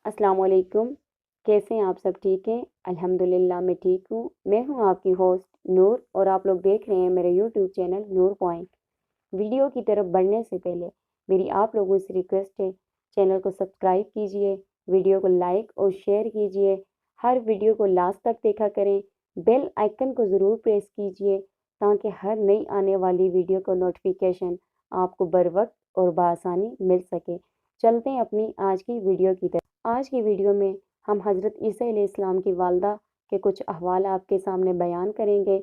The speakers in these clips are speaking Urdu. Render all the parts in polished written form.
السلام علیکم، کیسے ہیں آپ؟ سب ٹھیک ہیں؟ الحمدللہ میں ٹھیک ہوں۔ میں ہوں آپ کی ہوسٹ نور اور آپ لوگ دیکھ رہے ہیں میرے یوٹیوب چینل نور پوائنٹ۔ ویڈیو کی طرف بڑھنے سے پہلے میری آپ لوگوں سے ریکویسٹ ہے، چینل کو سبسکرائب کیجئے، ویڈیو کو لائک اور شیئر کیجئے، ہر ویڈیو کو لاسٹ تک دیکھا کریں، بیل آئیکن کو ضرور پریس کیجئے تاکہ ہر نئی آنے والی ویڈیو کو نوٹیفیکیشن آپ کو بروقت اور بآسانی مل سکے۔ چلتے ہیں اپنی آج کی ویڈیو کی طرف۔ آج کی ویڈیو میں ہم حضرت عیسیٰ علیہ السلام کی والدہ کے کچھ احوال آپ کے سامنے بیان کریں گے۔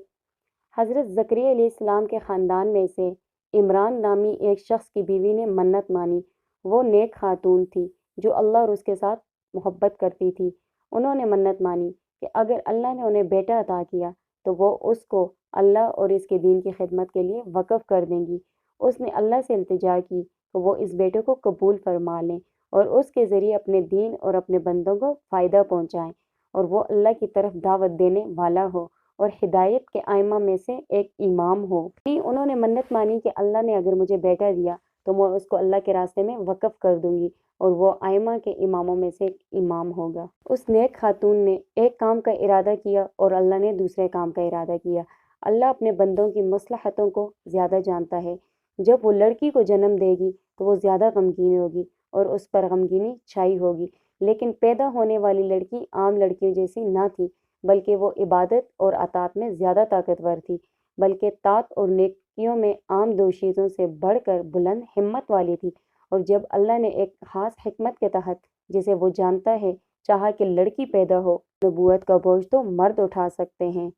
حضرت زکریا علیہ السلام کے خاندان میں سے عمران نامی ایک شخص کی بیوی نے منت مانی۔ وہ نیک خاتون تھی جو اللہ اور اس کے ساتھ محبت کرتی تھی۔ انہوں نے منت مانی کہ اگر اللہ نے انہیں بیٹا عطا کیا تو وہ اس کو اللہ اور اس کے دین کی خدمت کے لیے وقف کر دیں گی۔ اس نے اللہ سے التجا کی کہ وہ اس بیٹے کو قبول فرما لیں اور اس کے ذریعے اپنے دین اور اپنے بندوں کو فائدہ پہنچائیں، اور وہ اللہ کی طرف دعوت دینے والا ہو اور ہدایت کے ائمہ میں سے ایک امام ہو۔ انہوں نے منت مانی کہ اللہ نے اگر مجھے بیٹا دیا تو میں اس کو اللہ کے راستے میں وقف کر دوں گی اور وہ ائمہ کے اماموں میں سے ایک امام ہوگا۔ اس نیک خاتون نے ایک کام کا ارادہ کیا اور اللہ نے دوسرے کام کا ارادہ کیا۔ اللہ اپنے بندوں کی مصلحتوں کو زیادہ جانتا ہے۔ جب وہ لڑکی کو جنم دے گی تو وہ زیادہ غمگین ہوگی اور اس پر غمگینی چھائی ہوگی، لیکن پیدا ہونے والی لڑکی عام لڑکیوں جیسی نہ تھی، بلکہ وہ عبادت اور اطاعت میں زیادہ طاقتور تھی، بلکہ طاعت اور نیکیوں میں عام دوشیزوں سے بڑھ کر بلند ہمت والی تھی۔ اور جب اللہ نے ایک خاص حکمت کے تحت، جسے وہ جانتا ہے، چاہا کہ لڑکی پیدا ہو، نبوت کا بوجھ تو مرد اٹھا سکتے ہیں۔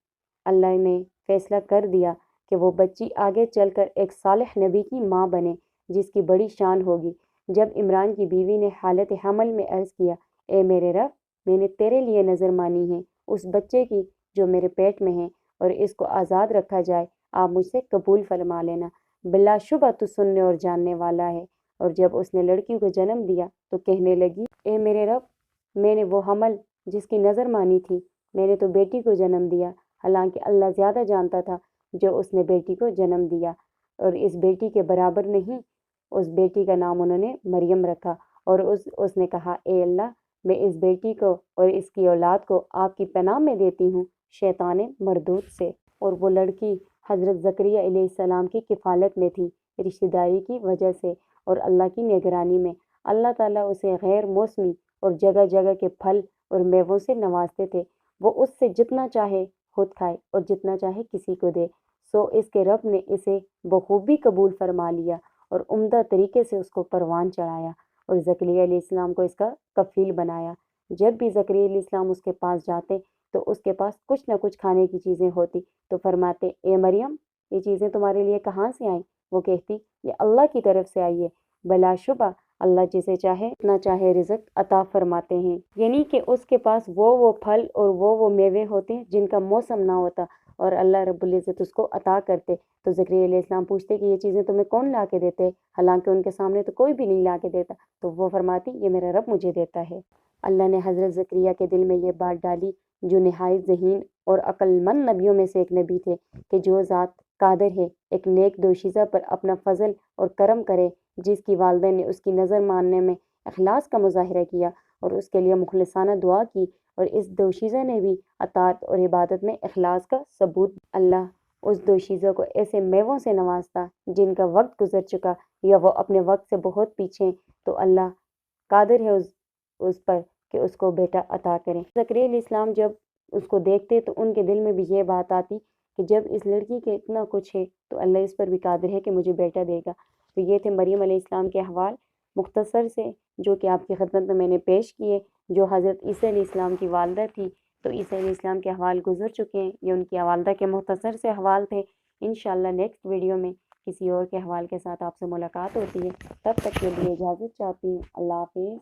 اللہ نے فیصلہ کر دیا کہ وہ بچی آگے چل کر ایک صالح نبی کی ماں بنے جس کی بڑی شان ہوگی۔ جب عمران کی بیوی نے حالت حمل میں عرض کیا، اے میرے رب، میں نے تیرے لیے نظر مانی ہے اس بچے کی جو میرے پیٹ میں ہے، اور اس کو آزاد رکھا جائے، آپ مجھ سے قبول فرما لینا، بلا شبہ تو سننے اور جاننے والا ہے۔ اور جب اس نے لڑکی کو جنم دیا تو کہنے لگی، اے میرے رب، میں نے وہ حمل جس کی نظر مانی تھی، میں نے تو بیٹی کو جنم دیا، حالانکہ اللہ زیادہ جانتا تھا جو اس نے بیٹی کو جنم دیا، اور اس بیٹی کے برابر نہیں۔ اس بیٹی کا نام انہوں نے مریم رکھا، اور اس نے کہا، اے اللہ، میں اس بیٹی کو اور اس کی اولاد کو آپ کی پناہ میں دیتی ہوں شیطان مردود سے۔ اور وہ لڑکی حضرت زکریا علیہ السلام کی کفالت میں تھی، رشتہ داری کی وجہ سے اور اللہ کی نگرانی میں۔ اللہ تعالیٰ اسے غیر موسمی اور جگہ جگہ کے پھل اور میووں سے نوازتے تھے۔ وہ اس سے جتنا چاہے خود کھائے اور جتنا چاہے کسی کو دے، سو اس کے رب نے اسے بخوبی قبول فرما لیا اور عمدہ طریقے سے اس کو پروان چڑھایا اور زکریا علیہ السلام کو اس کا کفیل بنایا۔ جب بھی زکریا علیہ السلام اس کے پاس جاتے تو اس کے پاس کچھ نہ کچھ کھانے کی چیزیں ہوتی، تو فرماتے، اے مریم، یہ چیزیں تمہارے لیے کہاں سے آئیں؟ وہ کہتی، یہ اللہ کی طرف سے آئی ہے، بلا شبہ اللہ جسے چاہے اتنا چاہے رزق عطا فرماتے ہیں۔ یعنی کہ اس کے پاس وہ پھل اور وہ میوے ہوتے ہیں جن کا موسم نہ ہوتا، اور اللہ رب العزت اس کو عطا کرتے۔ تو زکریا علیہ السلام پوچھتے کہ یہ چیزیں تمہیں کون لا کے دیتے؟ حالانکہ ان کے سامنے تو کوئی بھی نہیں لا کے دیتا، تو وہ فرماتی، یہ میرا رب مجھے دیتا ہے۔ اللہ نے حضرت زکریا کے دل میں یہ بات ڈالی، جو نہایت ذہین اور عقل مند نبیوں میں سے ایک نبی تھے، کہ جو ذات قادر ہے ایک نیک دوشیزہ پر اپنا فضل اور کرم کرے، جس کی والدہ نے اس کی نظر ماننے میں اخلاص کا مظاہرہ کیا اور اس کے لیے مخلصانہ دعا کی، اور اس دوشیزہ نے بھی اطاعت اور عبادت میں اخلاص کا ثبوت۔ اللہ اس دوشیزہ کو ایسے میووں سے نوازتا جن کا وقت گزر چکا یا وہ اپنے وقت سے بہت پیچھے، تو اللہ قادر ہے اس پر کہ اس کو بیٹا عطا کریں۔ زکریا علیہ السلام جب اس کو دیکھتے تو ان کے دل میں بھی یہ بات آتی کہ جب اس لڑکی کے اتنا کچھ ہے تو اللہ اس پر بھی قادر ہے کہ مجھے بیٹا دے گا۔ تو یہ تھے مریم علیہ السلام کے احوال مختصر سے، جو کہ آپ کی خدمت میں نے پیش کیے، جو حضرت عیسیٰ علیہ السلام کی والدہ تھی۔ تو عیسیٰ علیہ السلام کے احوال گزر چکے ہیں، یہ ان کی والدہ کے مختصر سے احوال تھے۔ انشاءاللہ نیکسٹ ویڈیو میں کسی اور کے احوال کے ساتھ آپ سے ملاقات ہوتی ہے، تب تک کے لیے اجازت چاہتی ہوں۔ اللہ حافظ۔